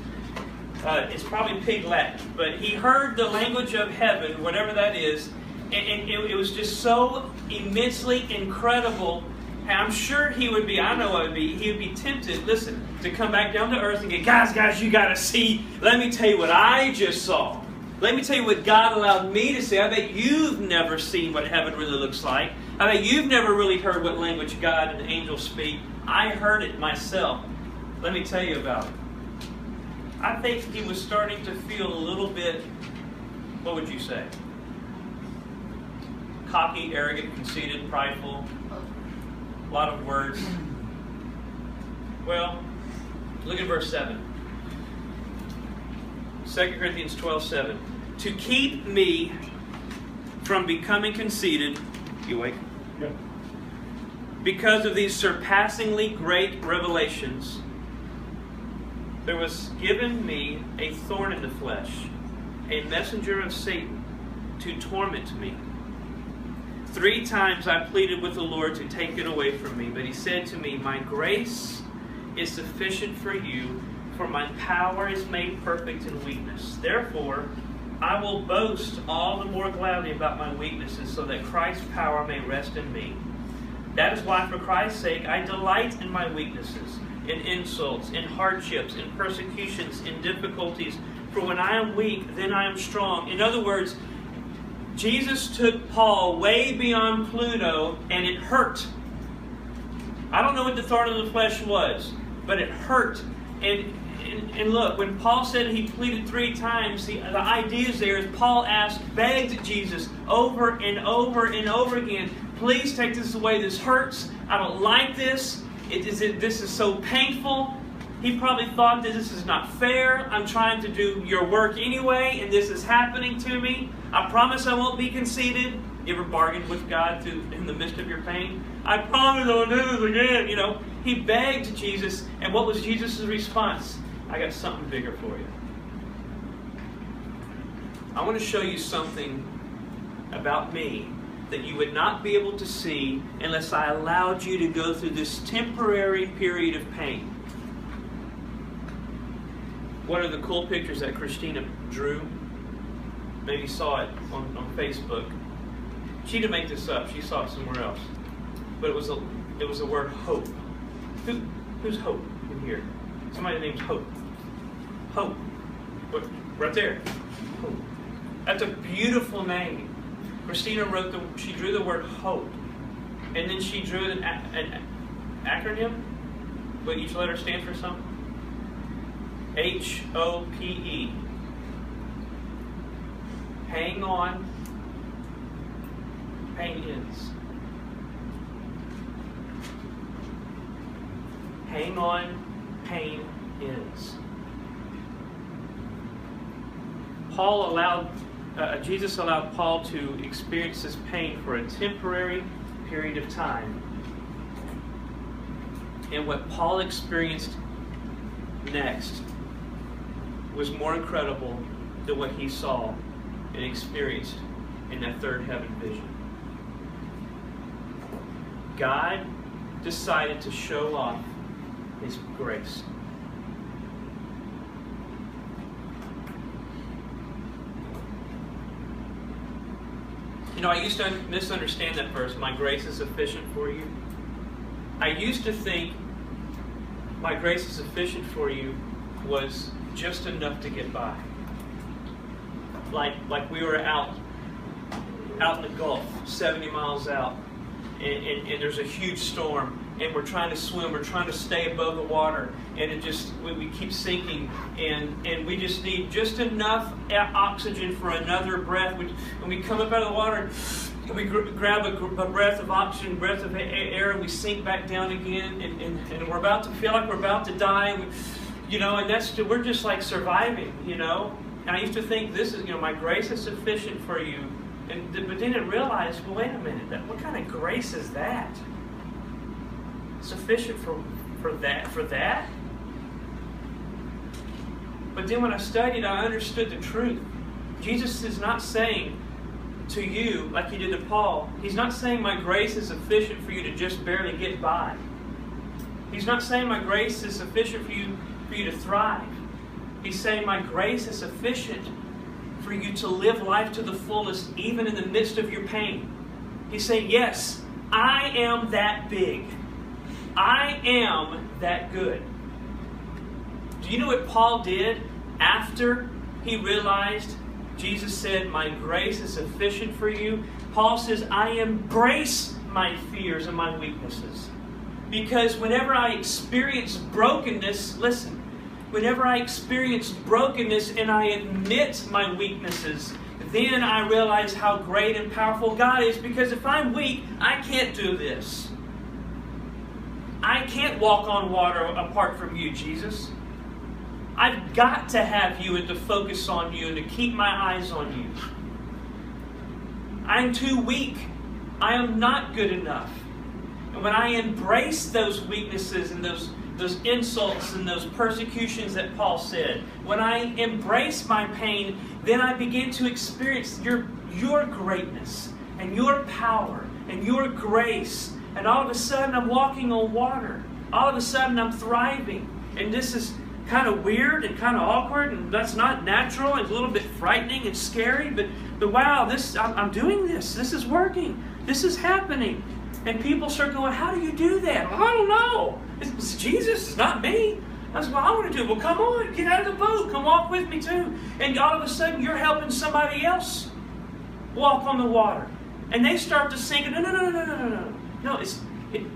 It's probably Pig Latin, but he heard the language of heaven, whatever that is, and it was just so immensely incredible. And I'm sure he would be, I know I would be, he would be tempted, listen, to come back down to earth and get, guys, you got to see, let me tell you what I just saw. Let me tell you what God allowed me to see. I bet you've never seen what heaven really looks like. I bet you've never really heard what language God and angels speak. I heard it myself. Let me tell you about it. I think he was starting to feel a little bit, what would you say? Cocky, arrogant, conceited, prideful. A lot of words. Well, look at verse 7. 2 Corinthians 12:7. To keep me from becoming conceited, you awake? Yeah. Because of these surpassingly great revelations, there was given me a thorn in the flesh, a messenger of Satan to torment me. 3 times I pleaded with the Lord to take it away from me, but He said to me, my grace is sufficient for you, for my power is made perfect in weakness. Therefore, I will boast all the more gladly about my weaknesses, so that Christ's power may rest in me. That is why, for Christ's sake, I delight in my weaknesses, in insults, in hardships, in persecutions, in difficulties. For when I am weak, then I am strong. In other words, Jesus took Paul way beyond Pluto, and it hurt. I don't know what the thorn in the flesh was, but it hurt. And look, when Paul said he pleaded 3 times, the idea is there is Paul begged Jesus over and over and over again, please take this away. This hurts. I don't like this. This is so painful. He probably thought that this is not fair. I'm trying to do your work anyway, and this is happening to me. I promise I won't be conceited. You ever bargained with God in the midst of your pain? I promise I won't do this again. You know, he begged Jesus, and what was Jesus' response? I got something bigger for you. I want to show you something about me that you would not be able to see unless I allowed you to go through this temporary period of pain. One of the cool pictures that Christina drew, maybe saw it on Facebook. She didn't make this up. She saw it somewhere else. But it was a word hope. Who's hope in here? Somebody named Hope. Hope. Right there. Hope. That's a beautiful name. Christina she drew the word hope. And then she drew an acronym, but each letter stands for something. HOPE. Hang on. Pain ends. Hang on. Pain ends. Jesus allowed Paul to experience this pain for a temporary period of time. And what Paul experienced next was more incredible than what he saw and experienced in that third heaven vision. God decided to show off His grace. You know, I used to misunderstand that verse, my grace is sufficient for you. I used to think my grace is sufficient for you was just enough to get by. Like we were out in the Gulf, 70 miles out, and there's a huge storm, and we're trying to swim, we're trying to stay above the water, and we keep sinking, and we just need just enough oxygen for another breath. When we come up out of the water, we grab a breath of oxygen, breath of air, and we sink back down again, and we're about to feel like we're about to die, and we're just like surviving, And I used to think this is, my grace is sufficient for you. But then I realized, well, wait a minute, what kind of grace is that? Sufficient for that? But then when I studied, I understood the truth. Jesus is not saying to you, like He did to Paul, He's not saying my grace is sufficient for you to just barely get by. He's not saying my grace is sufficient for you to thrive. He's saying my grace is sufficient for you to live life to the fullest, even in the midst of your pain. He's saying, yes, I am that big. I am that good. Do you know what Paul did after he realized Jesus said, my grace is sufficient for you? Paul says, I embrace my fears and my weaknesses. Because whenever I experience brokenness, listen, whenever I experience brokenness and I admit my weaknesses, then I realize how great and powerful God is. Because if I'm weak, I can't do this. I can't walk on water apart from you, Jesus. I've got to have you and to focus on you and to keep my eyes on you. I'm too weak. I am not good enough. And when I embrace those weaknesses and those insults and those persecutions that Paul said, when I embrace my pain, then I begin to experience your greatness and your power and your grace. And all of a sudden I'm walking on water. All of a sudden I'm thriving. And this is kind of weird and kind of awkward, and that's not natural, and a little bit frightening and scary, but wow, I'm doing this. This is working. This is happening. And people start going, how do you do that? Well, I don't know. It's Jesus, it's not me. That's what I want to do. Well, come on, get out of the boat. Come walk with me too. And all of a sudden, you're helping somebody else walk on the water. And they start to sink. No. No,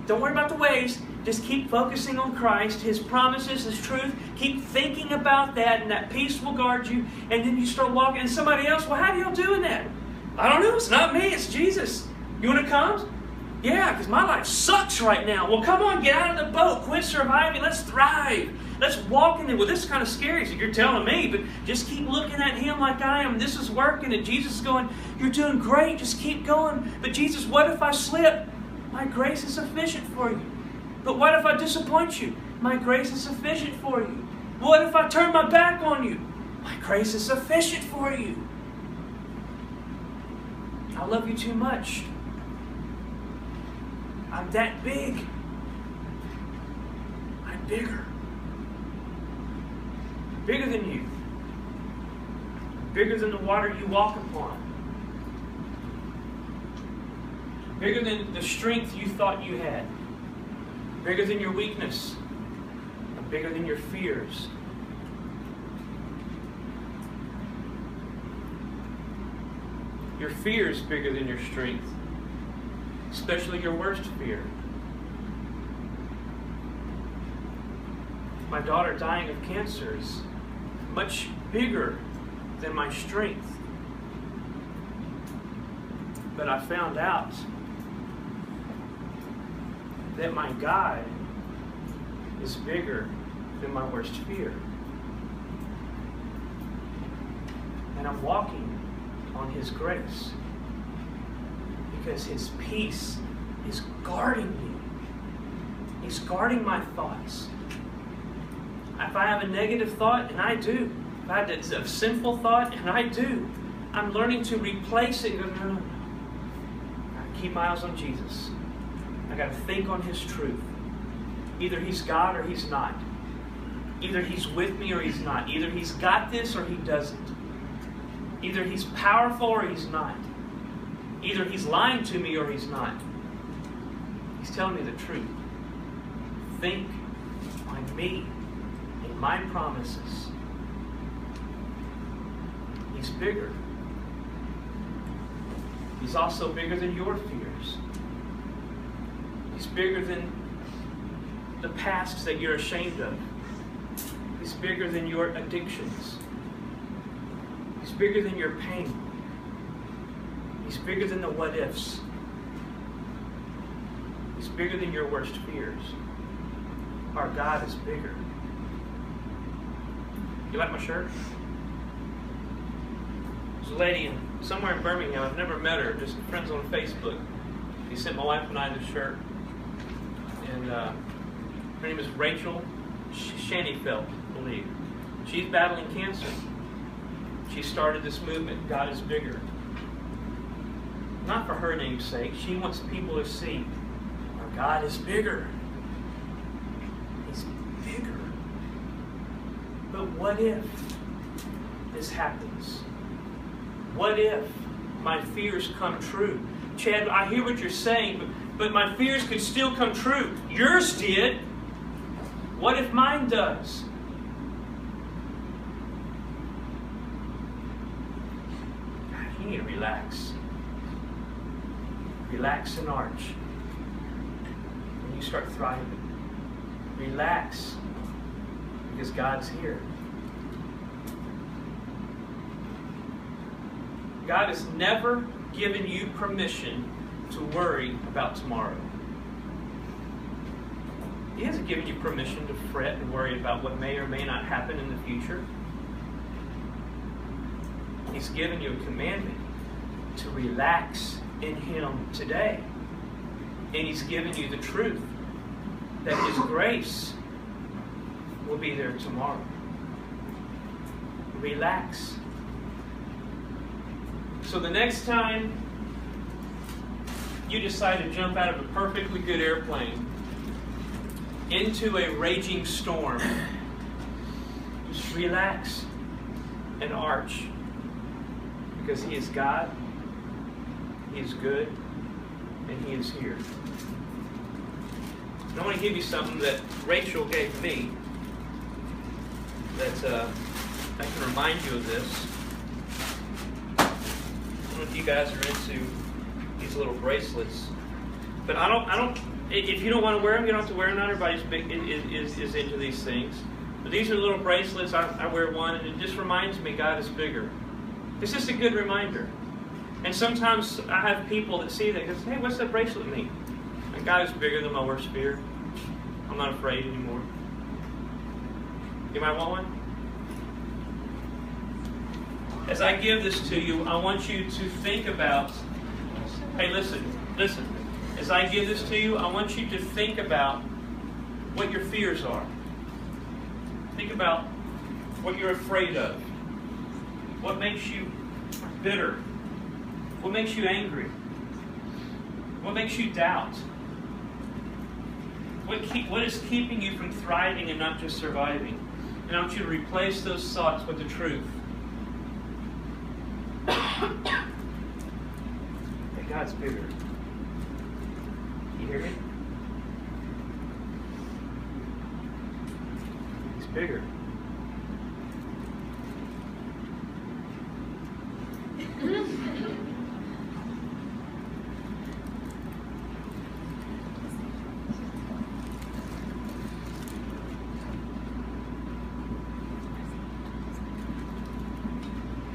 don't worry about the waves. Just keep focusing on Christ, His promises, His truth. Keep thinking about that, and that peace will guard you. And then you start walking, and somebody else, well, how are y'all doing that? I don't know. It's not me. It's Jesus. You want to come? Yeah, because my life sucks right now. Well, come on, get out of the boat. Quit surviving. Let's thrive. Let's walk in it. Well, this is kind of scary, so you're telling me, but just keep looking at Him like I am. This is working, and Jesus is going, you're doing great. Just keep going. But Jesus, what if I slip? My grace is sufficient for you. But what if I disappoint you? My grace is sufficient for you. What if I turn my back on you? My grace is sufficient for you. I love you too much. I'm that big. I'm bigger. Bigger than you. Bigger than the water you walk upon. Bigger than the strength you thought you had. Bigger than your weakness. Bigger than your fears. Your fear is bigger than your strength. Especially your worst fear. My daughter dying of cancer is much bigger than my strength. But I found out that my God is bigger than my worst fear. And I'm walking on His grace because His peace is guarding me. He's guarding my thoughts. If I have a negative thought, and I do, if I had a sinful thought, and I do, I'm learning to replace it. No. I keep my eyes on Jesus. I got to think on His truth. Either He's God or He's not. Either He's with me or He's not. Either He's got this or He doesn't. Either He's powerful or He's not. Either He's lying to me or He's not. He's telling me the truth. Think on me and my promises. He's bigger. He's also bigger than your fears. He's bigger than the pasts that you're ashamed of. He's bigger than your addictions. He's bigger than your pain. He's bigger than the what-ifs. He's bigger than your worst fears. Our God is bigger. You like my shirt? There's a lady somewhere in Birmingham. I've never met her, just friends on Facebook. She sent my wife and I this shirt. And her name is Rachel Shannyfelt, I believe. She's battling cancer. She started this movement, God is Bigger. Not for her name's sake. She wants people to see our God is bigger. He's bigger. But what if this happens? What if my fears come true? Chad, I hear what you're saying, but my fears could still come true. Yours did. What if mine does? God, you need to relax. Relax and arch. And you start thriving. Relax. Because God's here. God has never given you permission to worry about tomorrow. He hasn't given you permission to fret and worry about what may or may not happen in the future. He's given you a commandment to relax in Him today. And He's given you the truth that His grace will be there tomorrow. Relax. So the next time you decide to jump out of a perfectly good airplane into a raging storm, just relax and arch. Because He is God, He is good, and He is here. And I want to give you something that Rachel gave me that I can remind you of this. I don't know if you guys are into these little bracelets, but I don't. If you don't want to wear them, you don't have to wear them. Not everybody's is into these things. But these are little bracelets. I wear one, and it just reminds me God is bigger. It's just a good reminder. And sometimes I have people that see that and go, hey, what's that bracelet mean? And God is bigger than my worst fear. I'm not afraid anymore. You might want one? As I give this to you, I want you to think about, hey, listen. As I give this to you, I want you to think about what your fears are. Think about what you're afraid of. What makes you bitter? What makes you angry? What makes you doubt? What is keeping you from thriving and not just surviving? And I want you to replace those thoughts with the truth. That God's bigger. You hear me? He's bigger.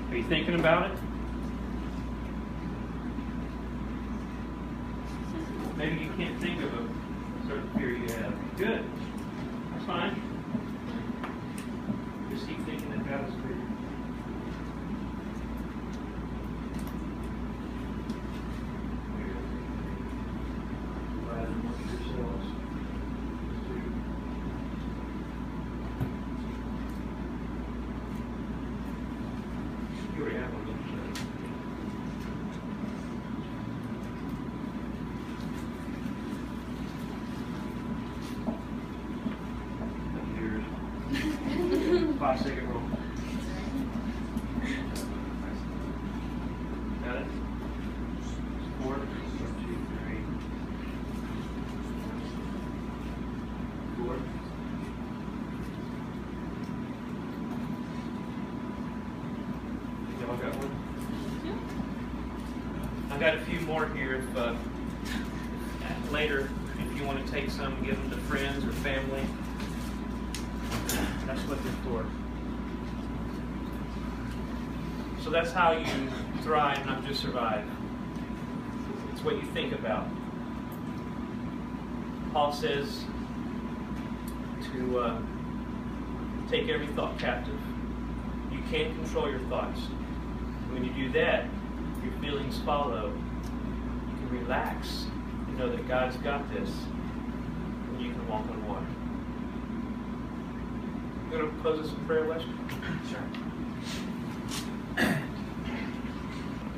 Are you thinking about it? Maybe you can't think of a certain fear you have. Good. That's fine. Just keep thinking that God is bigger. 5-second rule. Got it? 4, 1, 2, 3, 4. Y'all got one? I got a few more here. If later, if you want to take some, give them to friends or family. That's what they're for. So that's how you thrive, not just survive. It's what you think about. Paul says to take every thought captive. You can't control your thoughts. When you do that, your feelings follow. You can relax and know that God's got this, and you can walk on water. You going to close us in prayer, Wes? Sure.